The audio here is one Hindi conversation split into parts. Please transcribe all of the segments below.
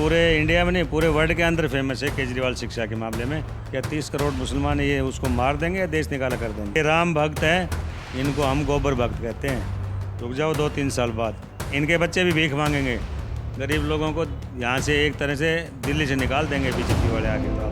पूरे इंडिया में नहीं, पूरे वर्ल्ड के अंदर फेमस है केजरीवाल शिक्षा के मामले में। क्या 30 करोड़ मुसलमान ये उसको मार देंगे या देश निकाला कर देंगे? ये राम भक्त है, इनको हम गोबर भक्त कहते हैं। रुक जाओ 2-3 साल बाद इनके बच्चे भी भीख मांगेंगे। गरीब लोगों को यहाँ से एक तरह से दिल्ली से निकाल देंगे बीजेपी वाले आगे। तो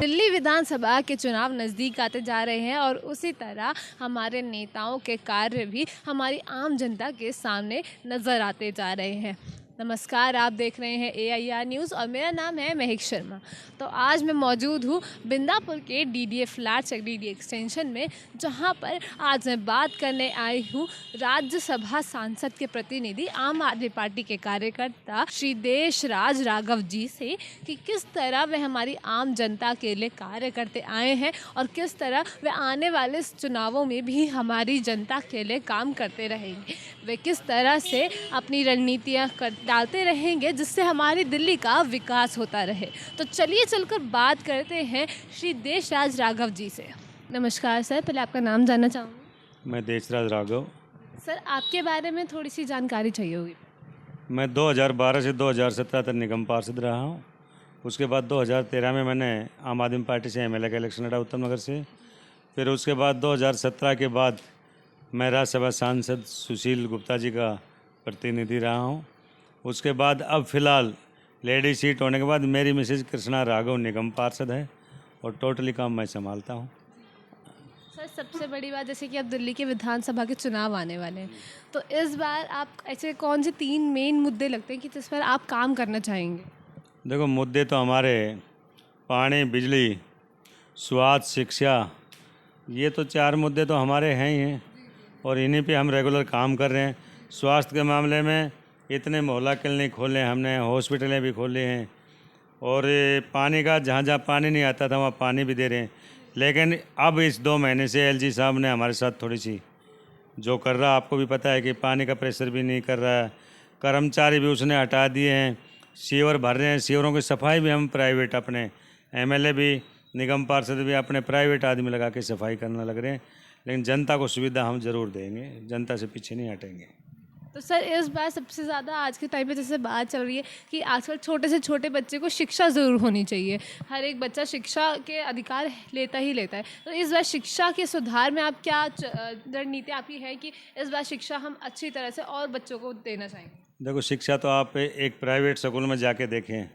दिल्ली विधानसभा के चुनाव नज़दीक आते जा रहे हैं और उसी तरह हमारे नेताओं के कार्य भी हमारी आम जनता के सामने नज़र आते जा रहे हैं। नमस्कार, आप देख रहे हैं AIR न्यूज़ और मेरा नाम है महक शर्मा। तो आज मैं मौजूद हूँ बिंदापुर के DDA फ्लैट DDA एक्सटेंशन में, जहाँ पर आज मैं बात करने आई हूँ राज्यसभा सांसद के प्रतिनिधि आम आदमी पार्टी के कार्यकर्ता श्री देशराज राघव जी से कि किस तरह वे हमारी आम जनता के लिए कार्य करते आए हैं और किस तरह वे आने वाले चुनावों में भी हमारी जनता के लिए काम करते रहेंगे। वे किस तरह से अपनी रणनीतियाँ डालते रहेंगे जिससे हमारी दिल्ली का विकास होता रहे। तो चलिए चलकर बात करते हैं श्री देशराज राघव जी से। नमस्कार सर, पहले आपका नाम जानना चाहूँगी। मैं देशराज राघव। सर, आपके बारे में थोड़ी सी जानकारी चाहिए होगी। मैं 2012 से 2017 तक निगम पार्षद रहा हूँ। उसके बाद 2013 में मैंने आम आदमी पार्टी से MLA का इलेक्शन लड़ा उत्तम नगर से। फिर उसके बाद 2017 के बाद मैं राज्यसभा सांसद सुशील गुप्ता जी का प्रतिनिधि रहा हूँ। उसके बाद अब फ़िलहाल लेडी सीट होने के बाद मेरी मिसेज कृष्णा राघव निगम पार्षद है और टोटली काम मैं संभालता हूँ। सर, सबसे बड़ी बात, जैसे कि अब दिल्ली के विधानसभा के चुनाव आने वाले हैं, तो इस बार आप ऐसे कौन से 3 मेन मुद्दे लगते हैं कि जिस पर आप काम करना चाहेंगे? देखो, मुद्दे तो हमारे पानी, बिजली, स्वास्थ्य, शिक्षा, ये तो 4 मुद्दे तो हमारे हैं ही हैं और इन्हीं पे हम रेगुलर काम कर रहे हैं। स्वास्थ्य के मामले में इतने मोहल्ला क्लिनिक खोले हमने, हॉस्पिटलें भी खोली हैं और पानी का जहाँ जहाँ पानी नहीं आता था वहाँ पानी भी दे रहे हैं। लेकिन अब इस 2 महीने से LG साहब ने हमारे साथ थोड़ी सी जो कर रहा, आपको भी पता है कि पानी का प्रेशर भी नहीं कर रहा है, कर्मचारी भी उसने हटा दिए हैं, सीवर भर रहे हैं। सीवरों की सफाई भी हम प्राइवेट, अपने MLA भी, निगम पार्षद भी अपने प्राइवेट आदमी लगा के सफाई करने लग रहे हैं। लेकिन जनता को सुविधा हम ज़रूर देंगे, जनता से पीछे नहीं हटेंगे। तो सर, इस बार सबसे ज़्यादा आज के टाइम पे जैसे बात चल रही है कि आजकल छोटे से छोटे बच्चे को शिक्षा ज़रूर होनी चाहिए। हर एक बच्चा शिक्षा के अधिकार लेता ही लेता है। तो इस बार शिक्षा के सुधार में आप क्या रणनीति आपकी है कि इस बार शिक्षा हम अच्छी तरह से और बच्चों को देना चाहेंगे? देखो, शिक्षा तो आप एक प्राइवेट स्कूल में जाके देखें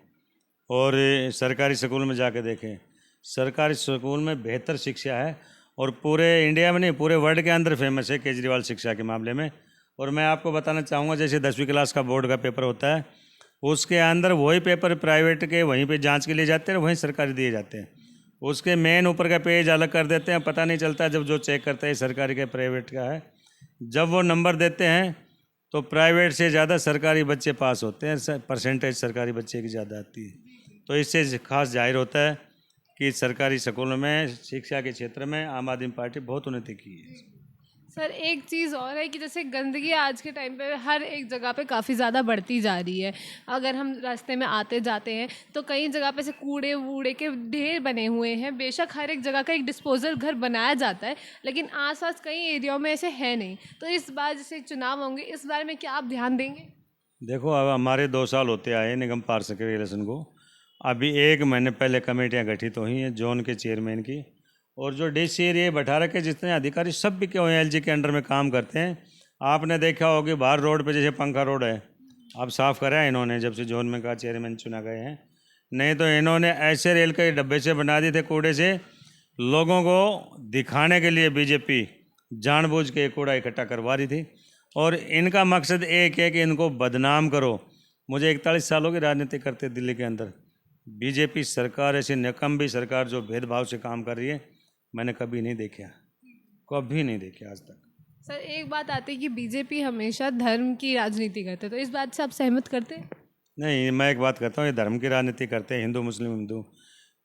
और सरकारी स्कूल में जाके देखें। सरकारी स्कूल में बेहतर शिक्षा है और पूरे इंडिया में नहीं, पूरे वर्ल्ड के अंदर फेमस है केजरीवाल शिक्षा के मामले में। और मैं आपको बताना चाहूँगा, जैसे 10वीं क्लास का बोर्ड का पेपर होता है, उसके अंदर वही पेपर प्राइवेट के वहीं पे जांच के लिए जाते हैं, वहीं सरकारी दिए जाते हैं। उसके मेन ऊपर का पेज अलग कर देते हैं, पता नहीं चलता जब जो चेक करता है सरकारी का प्राइवेट का है। जब वो नंबर देते हैं तो प्राइवेट से ज़्यादा सरकारी बच्चे पास होते हैं, परसेंटेज सरकारी बच्चे की ज़्यादा आती है। तो इससे खास जाहिर होता है कि सरकारी स्कूलों में शिक्षा के क्षेत्र में आम आदमी पार्टी बहुत उन्नति की है। सर, एक चीज़ और है कि जैसे गंदगी आज के टाइम पे हर एक जगह पे काफ़ी ज़्यादा बढ़ती जा रही है। अगर हम रास्ते में आते जाते हैं तो कई जगह पे से कूड़े वूड़े के ढेर बने हुए हैं। बेशक हर एक जगह का एक डिस्पोजल घर बनाया जाता है, लेकिन आसपास कई एरियाओं में ऐसे है नहीं। तो इस बार जैसे चुनाव होंगे, इस बारे में क्या आप ध्यान देंगे? देखो, अब हमारे 2 साल होते आए निगम पार्षद के इलेक्शन को। अभी 1 महीने पहले कमेटियाँ गठित हुई हैं जोन के चेयरमैन की, और जो DC एरिया बैठा रखे जितने अधिकारी सब भी क्यों LG के अंडर में काम करते हैं। आपने देखा होगा बाहर रोड पे जैसे पंखा रोड है, अब साफ़ करा है इन्होंने जब से जोन में का चेयरमैन चुना गए हैं। नहीं तो इन्होंने ऐसे रेल के डब्बे से बना दिए थे कूड़े से, लोगों को दिखाने के लिए बीजेपी जानबूझ के कूड़ा इकट्ठा करवा रही थी। और इनका मकसद एक है कि इनको बदनाम करो। मुझे 41 सालों की राजनीति करते दिल्ली के अंदर, बीजेपी सरकार ऐसी निकम्मी सरकार जो भेदभाव से काम कर रही है मैंने कभी नहीं देखा, कभी नहीं देखा आज तक। सर, एक बात आती है कि बीजेपी हमेशा धर्म की राजनीति करते, तो इस बात से आप सहमत करते हैं? नहीं, मैं एक बात कहता हूँ, ये धर्म की राजनीति करते हैं, हिंदू मुस्लिम हिंदू।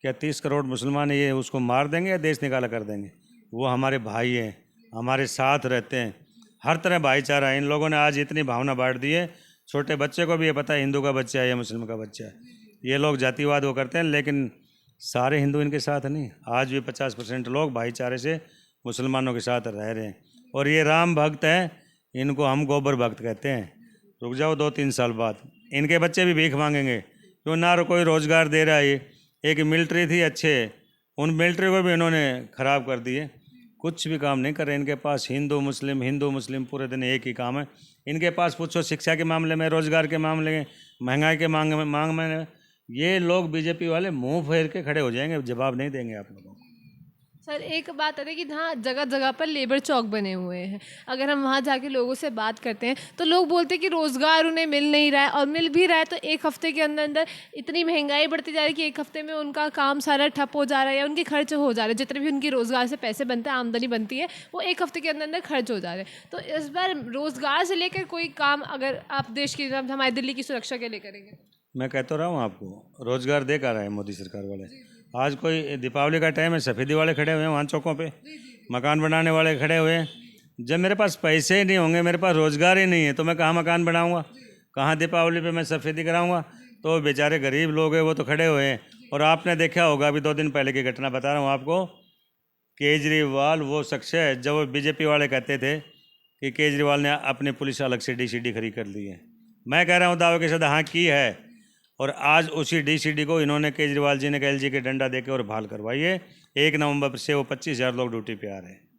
क्या 30 करोड़ मुसलमान ये उसको मार देंगे या देश निकाला कर देंगे? वो हमारे भाई हैं, हमारे साथ रहते हैं, हर तरह भाईचारा है। इन लोगों ने आज इतनी भावना बांट दी है, छोटे बच्चे को भी ये पता है हिंदू का बच्चा है या मुस्लिम का बच्चा है। ये लोग जातिवाद वो करते हैं, लेकिन सारे हिंदू इनके साथ नहीं। आज भी 50% लोग भाईचारे से मुसलमानों के साथ रह रहे हैं। और ये राम भक्त है, इनको हम गोबर भक्त कहते हैं। रुक जाओ 2-3 साल बाद इनके बच्चे भी भीख मांगेंगे, क्यों ना कोई रोज़गार दे रहा है। ये एक मिलिट्री थी अच्छे, उन मिलिट्री को भी इन्होंने ख़राब कर दिए, कुछ भी काम नहीं कर रहे इनके पास। हिंदू मुस्लिम पूरे दिन एक ही काम है इनके पास। पूछो शिक्षा के मामले में, रोज़गार के मामले में, महंगाई के मांग में ये लोग बीजेपी वाले मुंह फेर के खड़े हो जाएंगे, जवाब नहीं देंगे आप लोगों को। सर एक बात है कि हाँ जगह जगह पर लेबर चौक बने हुए हैं, अगर हम वहाँ जाके लोगों से बात करते हैं तो लोग बोलते हैं कि रोज़गार उन्हें मिल नहीं रहा है, और मिल भी रहा है तो एक हफ्ते के अंदर अंदर इतनी महंगाई बढ़ती जा रही है कि एक हफ्ते में उनका काम सारा ठप हो जा रहा है या उनके खर्च हो जा रहे हैं। जितने भी उनकी रोज़गार से पैसे बनते हैं, आमदनी बनती है, वो एक हफ्ते के अंदर अंदर खर्च हो जा रहे हैं। तो इस बार रोज़गार से लेकर कोई काम अगर आप देश की, हमारी दिल्ली की सुरक्षा के लिए करेंगे? मैं कहता रहा हूँ आपको, रोज़गार दे कर रहा है मोदी सरकार वाले। आज कोई दीपावली का टाइम है, सफ़ेदी वाले खड़े हुए हैं वहाँ चौकों पे, मकान बनाने वाले खड़े हुए हैं। जब मेरे पास पैसे ही नहीं होंगे, मेरे पास रोज़गार ही नहीं है, तो मैं कहाँ मकान बनाऊँगा, कहाँ दीपावली पे मैं सफ़ेदी कराऊँगा। तो बेचारे गरीब लोग हैं वो तो खड़े हुए हैं। और आपने देखा होगा, अभी 2 दिन पहले की घटना बता रहा हूँ आपको, केजरीवाल वो शख्स है जब वो बीजेपी वाले कहते थे कि केजरीवाल ने अपनी पुलिस अलग से DCD खड़ी कर ली है। मैं कह रहा हूँ दावे के साथ हाँ की है, और आज उसी DCD को इन्होंने केजरीवाल जी ने LG के डंडा देके और बहाल करवाई है। 1 नवंबर से वो 25,000 लोग ड्यूटी पे आ रहे हैं।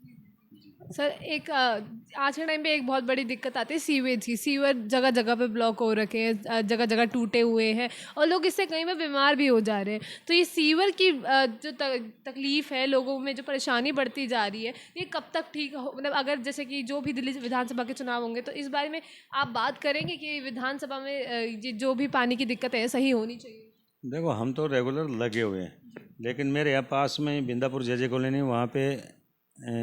सर एक आज के टाइम पे एक बहुत बड़ी दिक्कत आती है सीवेज की। सीवर जगह जगह पे ब्लॉक हो रखे हैं, जगह जगह टूटे हुए हैं, और लोग इससे कहीं में बीमार भी हो जा रहे हैं। तो ये सीवर की जो तकलीफ़ है, लोगों में जो परेशानी बढ़ती जा रही है, ये कब तक ठीक हो? मतलब अगर जैसे कि जो भी दिल्ली विधानसभा के चुनाव होंगे तो इस बारे में आप बात करेंगे कि विधानसभा में ये जो भी पानी की दिक्कत है सही होनी चाहिए? देखो हम तो रेगुलर लगे हुए हैं, लेकिन मेरे यहाँ पास में बिंदापुर JJ कॉलोनी, वहाँ पे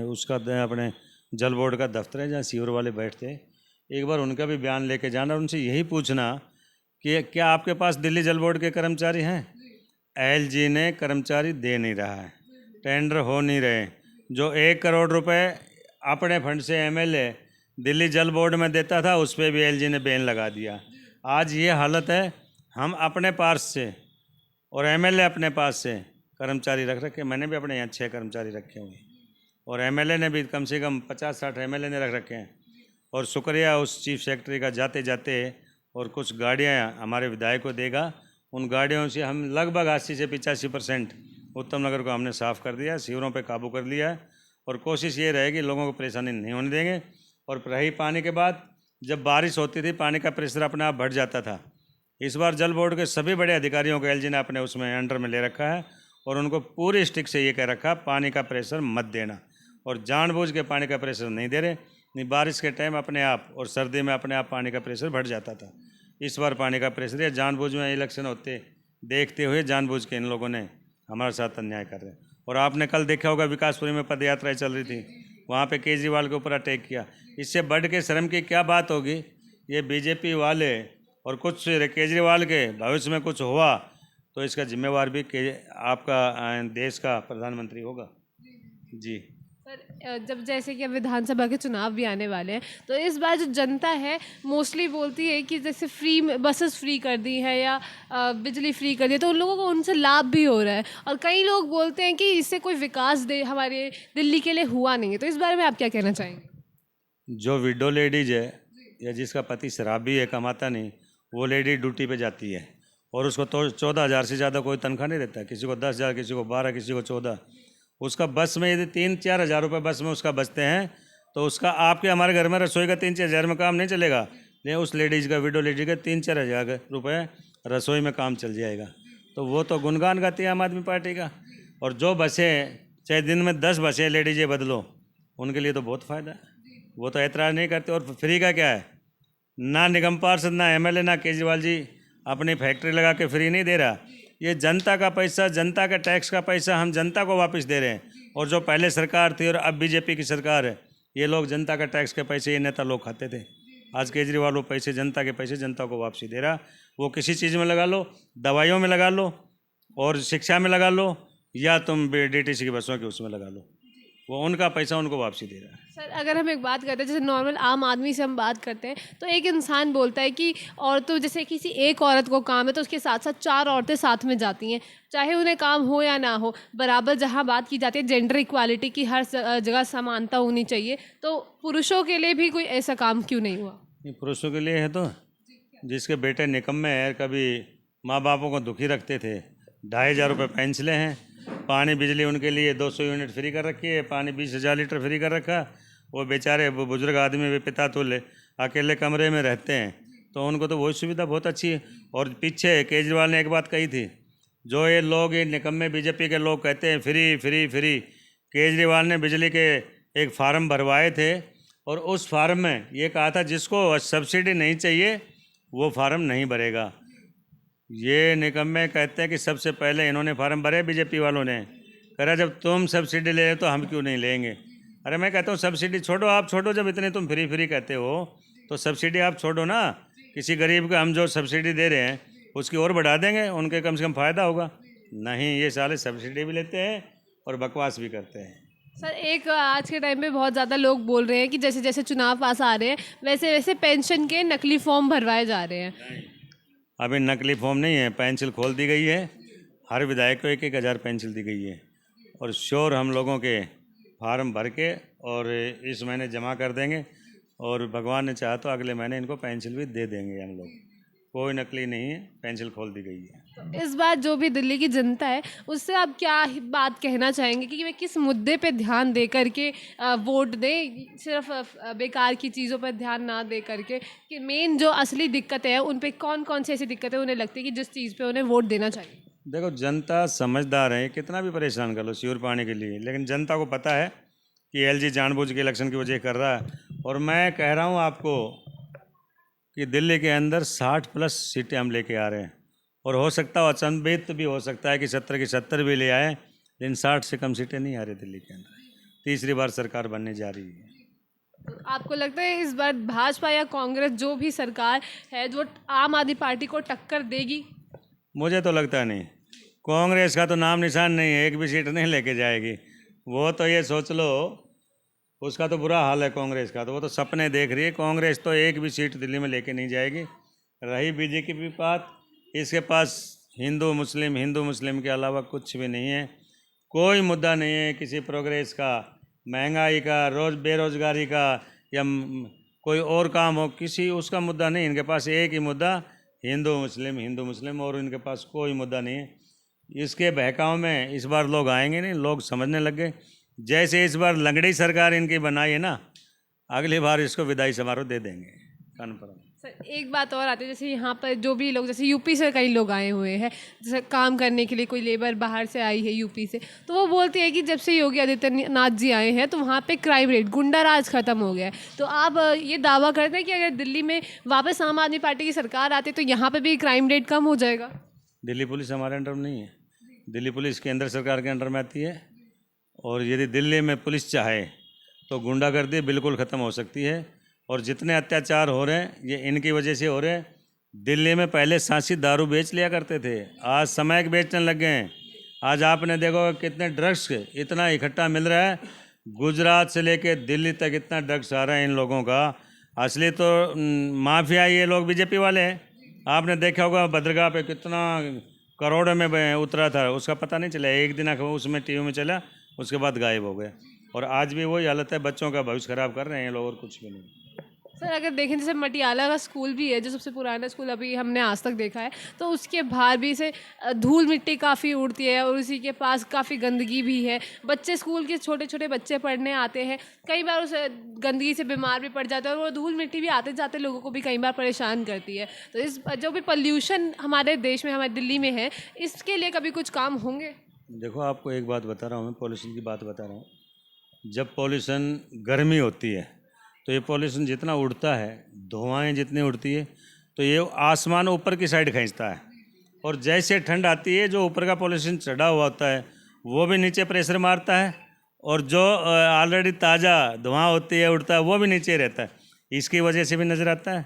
उसका अपने जल बोर्ड का दफ्तर है जहाँ सीवर वाले बैठते हैं। एक बार उनका भी बयान लेके जाना, उनसे यही पूछना कि क्या आपके पास दिल्ली जल बोर्ड के कर्मचारी हैं? LG ने कर्मचारी दे नहीं रहा है, टेंडर हो नहीं रहे। जो 1 करोड़ रुपए अपने फंड से MLA दिल्ली जल बोर्ड में देता था, उस पर भी LG ने बैन लगा दिया। आज ये हालत है, हम अपने पास से और MLA अपने पास से कर्मचारी रख रखे। मैंने भी अपने यहाँ 6 कर्मचारी रखे हुए हैं, और MLA ने भी कम से कम 50-60 MLA ने रख रखे हैं। और शुक्रिया उस चीफ सेक्रेटरी का, जाते जाते और कुछ गाड़ियाँ हमारे विधायक को देगा, उन गाड़ियों से हम लगभग 80 से 85% उत्तम नगर को हमने साफ़ कर दिया, सीवरों पे काबू कर लिया है। और कोशिश ये रहेगी लोगों को परेशानी नहीं होने देंगे। और रही पानी के बाद, जब बारिश होती थी पानी का प्रेशर अपने आप बढ़ जाता था। इस बार जल बोर्ड के सभी बड़े अधिकारियों को LG ने अपने उसमें अंडर में ले रखा है, और उनको पूरी स्टिक से ये कह रखा पानी का प्रेशर मत देना, और जानबूझ के पानी का प्रेशर नहीं दे रहे। नहीं, बारिश के टाइम अपने आप और सर्दी में अपने आप पानी का प्रेशर बढ़ जाता था। इस बार पानी का प्रेशर है, जानबूझ में इलेक्शन होते देखते हुए जानबूझ के इन लोगों ने हमारे साथ अन्याय कर रहे हैं। और आपने कल देखा होगा विकासपुरी में पद यात्राएँ चल रही थी, वहाँ पे केजरीवाल के ऊपर अटैक किया। इससे बढ़ के शर्म की क्या बात होगी? ये बीजेपी वाले और कुछ केजरीवाल के भविष्य में कुछ हुआ तो इसका जिम्मेवार भी आपका देश का प्रधानमंत्री होगा। जी सर जब जैसे कि अब विधानसभा के चुनाव भी आने वाले हैं, तो इस बार जो जनता है मोस्टली बोलती है कि जैसे फ्री बसेस फ्री कर दी है या बिजली फ्री कर दी है, तो उन लोगों को उनसे लाभ भी हो रहा है। और कई लोग बोलते हैं कि इससे कोई विकास हमारे दिल्ली के लिए हुआ नहीं है। तो इस बारे में आप क्या कहना चाहेंगे? जो विडो लेडीज है या जिसका पति शराबी है, कमाता नहीं, वो लेडी ड्यूटी पे जाती है और उसको तो 14,000 से ज़्यादा कोई तनख्वाह नहीं देता। किसी को 10,000, किसी को 12, किसी को 14। उसका बस में यदि 3-4 हज़ार रुपये बस में उसका बचते हैं तो उसका आपके हमारे घर में रसोई का 3-4 हज़ार में काम नहीं चलेगा, लेकिन उस लेडीज़ का, विडो लेडीज का 3-4 हज़ार रुपये रसोई में काम चल जाएगा। तो वो तो गुणगान गाती है आम आदमी पार्टी का। और जो बसें, चाहे दिन में 10 बसें लेडीजें बदलो, उनके लिए तो बहुत फ़ायदा है, वो तो ऐतराज़ नहीं करते। और फ्री का क्या है, ना निगम पार्षद, ना MLA, ना केजरीवाल जी अपनी फैक्ट्री लगा के फ्री नहीं दे रहा। ये जनता का पैसा, जनता का टैक्स का पैसा हम जनता को वापस दे रहे हैं। और जो पहले सरकार थी और अब बीजेपी की सरकार है, ये लोग जनता का टैक्स के पैसे ये नेता लोग खाते थे। आज केजरीवाल वो पैसे, जनता के पैसे जनता को वापसी दे रहा। वो किसी चीज़ में लगा लो, दवाइयों में लगा लो और शिक्षा में लगा लो, या तुम DTC की बसों के उसमें लगा लो, वो उनका पैसा उनको वापसी दे रहा है। सर अगर हम एक बात करते हैं, जैसे नॉर्मल आम आदमी से हम बात करते हैं, तो एक इंसान बोलता है कि औरतों, जैसे किसी एक औरत को काम है तो उसके साथ साथ 4 औरतें साथ में जाती हैं, चाहे उन्हें काम हो या ना हो। बराबर जहाँ बात की जाती है जेंडर इक्वालिटी की, हर जगह समानता होनी चाहिए, तो पुरुषों के लिए भी कोई ऐसा काम क्यों नहीं हुआ? पुरुषों के लिए है तो जिसके बेटे निकम्मे हैं, कभी माँ बापों को दुखी रखते थे। 2,500 रुपये पेंशलें हैं, पानी बिजली उनके लिए 200 यूनिट फ्री कर रखी है, पानी 20,000 लीटर फ्री कर रखा। वो बेचारे वो बुजुर्ग आदमी वे पिता तुल्य अकेले कमरे में रहते हैं, तो उनको तो वही सुविधा बहुत अच्छी है। और पीछे केजरीवाल ने एक बात कही थी, जो ये लोग ये निकम्मे बीजेपी के लोग कहते हैं फ्री फ्री फ्री। केजरीवाल ने बिजली के एक फार्म भरवाए थे और उस फार्म में ये कहा था जिसको सब्सिडी नहीं चाहिए वो फार्म नहीं भरेगा। ये निकम्मे कहते हैं कि सबसे पहले इन्होंने फार्म भरे बीजेपी वालों ने। कह रहा जब तुम सब्सिडी ले रहे तो हम क्यों नहीं लेंगे। अरे मैं कहता हूँ सब्सिडी छोड़ो, आप छोड़ो, जब इतने तुम फ्री फ्री कहते हो तो सब्सिडी आप छोड़ो ना। किसी गरीब को हम जो सब्सिडी दे रहे हैं उसकी और बढ़ा देंगे, उनके कम से कम फ़ायदा होगा। नहीं, ये साले सब्सिडी भी लेते हैं और बकवास भी करते हैं। सर एक आज के टाइम पे बहुत ज़्यादा लोग बोल रहे हैं कि जैसे जैसे चुनाव पास आ रहे हैं वैसे वैसे पेंशन के नकली फॉर्म भरवाए जा रहे हैं। अभी नकली फॉर्म नहीं है, पेंसिल खोल दी गई है, हर विधायक को 1,000 पेंसिल दी गई है और श्योर हम लोगों के फार्म भर के और इस महीने जमा कर देंगे और भगवान ने चाहा तो अगले महीने इनको पेंसिल भी दे देंगे हम लोग। कोई नकली नहीं है, पेंसिल खोल दी गई है। तो इस बार जो भी दिल्ली की जनता है उससे आप क्या बात कहना चाहेंगे कि वे किस मुद्दे पे ध्यान दे करके वोट दें, सिर्फ बेकार की चीज़ों पर ध्यान ना दे करके, कि मेन जो असली दिक्कत है उन पे कौन कौन सी ऐसी दिक्कतें उन्हें लगती है कि जिस चीज़ पे उन्हें वोट देना चाहिए। देखो, जनता समझदार है, कितना भी परेशान कर लो श्योर पाने के लिए, लेकिन जनता को पता है कि एलजी जानबूझ के इलेक्शन की वजह कर रहा है। और मैं कह रहा हूँ आपको कि दिल्ली के अंदर 60+ सीटें हम लेके आ रहे हैं और हो सकता है अचंभित भी हो सकता है कि 70 की 70 भी ले आए, लेकिन 60 से कम सीटें नहीं आ रही दिल्ली के अंदर। तीसरी बार सरकार बनने जा रही है। तो आपको लगता है इस बार भाजपा या कांग्रेस जो भी सरकार है जो आम आदमी पार्टी को टक्कर देगी? मुझे तो लगता नहीं। कांग्रेस का तो नाम निशान नहीं है, एक भी सीट नहीं लेके जाएगी। वो तो ये सोच लो, उसका तो बुरा हाल है कांग्रेस का, तो वो तो सपने देख रही है। कांग्रेस तो एक भी सीट दिल्ली में लेके नहीं जाएगी। रही बीजेपी की बात, इसके पास हिंदू मुस्लिम के अलावा कुछ भी नहीं है। कोई मुद्दा नहीं है किसी प्रोग्रेस का, महंगाई का, बेरोजगारी का या कोई और काम हो, किसी उसका मुद्दा नहीं। इनके पास एक ही मुद्दा हिंदू मुस्लिम, और इनके पास कोई मुद्दा नहीं है। इसके बहकाव में इस बार लोग आएंगे नहीं, लोग समझने लग गए। जैसे इस बार लंगड़ी सरकार इनकी बनाई है ना, अगली बार इसको विदाई समारोह दे देंगे कन्फर्म। सर एक बात और आती है, जैसे यहाँ पर जो भी लोग, जैसे यूपी से कई लोग आए हुए हैं जैसे काम करने के लिए, कोई लेबर बाहर से आई है यूपी से, तो वो बोलती है कि जब से योगी आदित्यनाथ जी आए हैं तो वहाँ पे क्राइम रेट, गुंडा राज खत्म हो गया है। तो आप ये दावा करते हैं कि अगर दिल्ली में वापस आम आदमी पार्टी की सरकार आती है तो यहाँ पर भी क्राइम रेट कम हो जाएगा? दिल्ली पुलिस हमारे अंडर में नहीं है, दिल्ली पुलिस केंद्र सरकार के अंडर में आती है। और यदि दिल्ली में पुलिस चाहे तो गुंडागर्दी बिल्कुल ख़त्म हो सकती है। और जितने अत्याचार हो रहे हैं ये इनकी वजह से हो रहे हैं। दिल्ली में पहले सांसी दारू बेच लिया करते थे, आज समैक बेचने लग गए हैं। आज आपने देखो कितने ड्रग्स इतना इकट्ठा मिल रहा है, गुजरात से लेके दिल्ली तक इतना ड्रग्स आ रहा है इन लोगों का। असली तो माफिया ये लोग बीजेपी वाले हैं। आपने देखा होगा भद्रगाह पे कितना करोड़ों में उतरा था, उसका पता नहीं चला। एक दिन उसमें टीवी में चला, उसके बाद गायब हो गए। और आज भी वही हालत है, बच्चों का भविष्य खराब कर रहे हैं लोग और कुछ भी नहीं। सर अगर देखें जैसे मटियाला का स्कूल भी है जो सबसे पुराना स्कूल अभी हमने आज तक देखा है, तो उसके बाहर भी से धूल मिट्टी काफ़ी उड़ती है और उसी के पास काफ़ी गंदगी भी है। बच्चे स्कूल के छोटे छोटे बच्चे पढ़ने आते हैं, कई बार उस गंदगी से बीमार भी पड़ जाते हैं और वो धूल मिट्टी भी आते जाते लोगों को भी कई बार परेशान करती है। तो इस जो भी पॉल्यूशन हमारे देश में, हमारे दिल्ली में है, इसके लिए कभी कुछ काम होंगे? देखो, आपको एक बात बता रहा हूँ, मैं पॉल्यूशन की बात बता रहा हूँ। जब पॉल्यूशन गर्मी होती है तो ये पॉल्यूशन जितना उड़ता है, धुआएं जितनी उड़ती है, तो ये आसमान ऊपर की साइड खींचता है। और जैसे ठंड आती है, जो ऊपर का पॉल्यूशन चढ़ा हुआ होता है वो भी नीचे प्रेशर मारता है, और जो ऑलरेडी ताज़ा धुआं होती है उड़ता है वो भी नीचे रहता है। इसकी वजह से भी नज़र आता है।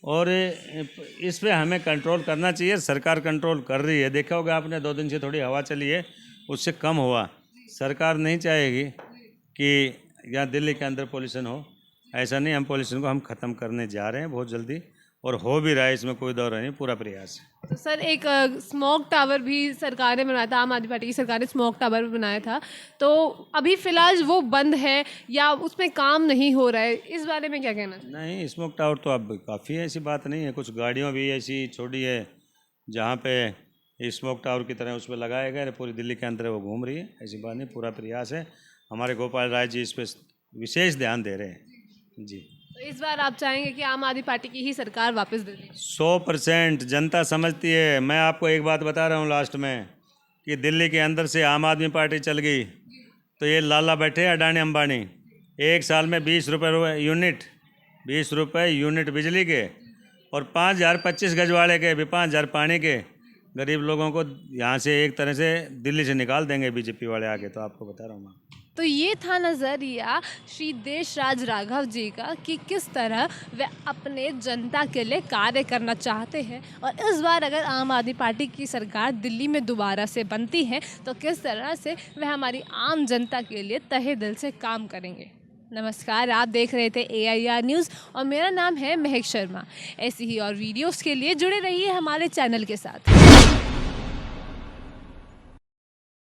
और इस पे हमें कंट्रोल करना चाहिए। सरकार कंट्रोल कर रही है, देखा होगा आपने 2 दिन से थोड़ी हवा चली है, उससे कम हुआ। सरकार नहीं चाहेगी कि यहाँ दिल्ली के अंदर पॉल्यूशन हो, ऐसा नहीं। हम पॉल्यूशन को हम ख़त्म करने जा रहे हैं बहुत जल्दी। और हो भी रहा है, इसमें कोई दौर नहीं, पूरा प्रयास है। तो सर एक स्मोक टावर भी सरकार ने बनाया था, आम आदमी पार्टी की सरकार ने स्मोक टावर भी बनाया था, तो अभी फ़िलहाल वो बंद है या उसमें काम नहीं हो रहा है, इस बारे में क्या कहना चाहिए? नहीं, स्मोक टावर तो अब काफ़ी है, ऐसी बात नहीं है। कुछ गाड़ियों भी ऐसी छोड़ी है जहाँ पे स्मोक टावर की तरह उस पर लगाया गया है, पूरी दिल्ली के अंदर वो घूम रही है, ऐसी बात नहीं, पूरा प्रयास है। हमारे गोपाल राय जी इस पर विशेष ध्यान दे रहे हैं जी। तो इस बार आप चाहेंगे कि आम आदमी पार्टी की ही सरकार वापस दे दी? 100% जनता समझती है। मैं आपको एक बात बता रहा हूँ लास्ट में, कि दिल्ली के अंदर से आम आदमी पार्टी चल गई तो ये लाला बैठे अडानी अंबानी, एक साल में 20 रुपये यूनिट, 20 रुपये यूनिट बिजली के, और 5,000 25 गज वाले के भी 5,000 पानी के, गरीब लोगों को यहाँ से एक तरह से दिल्ली से निकाल देंगे बीजेपी वाले आके, तो आपको बता रहा हूँ मैं। तो ये था नज़रिया श्री देशराज राघव जी का कि किस तरह वे अपने जनता के लिए कार्य करना चाहते हैं, और इस बार अगर आम आदमी पार्टी की सरकार दिल्ली में दोबारा से बनती है तो किस तरह से वे हमारी आम जनता के लिए तहे दिल से काम करेंगे। नमस्कार, आप देख रहे थे AIR न्यूज़ और मेरा नाम है महक शर्मा। ऐसी ही और वीडियोस के लिए जुड़े रहिए हमारे चैनल के साथ।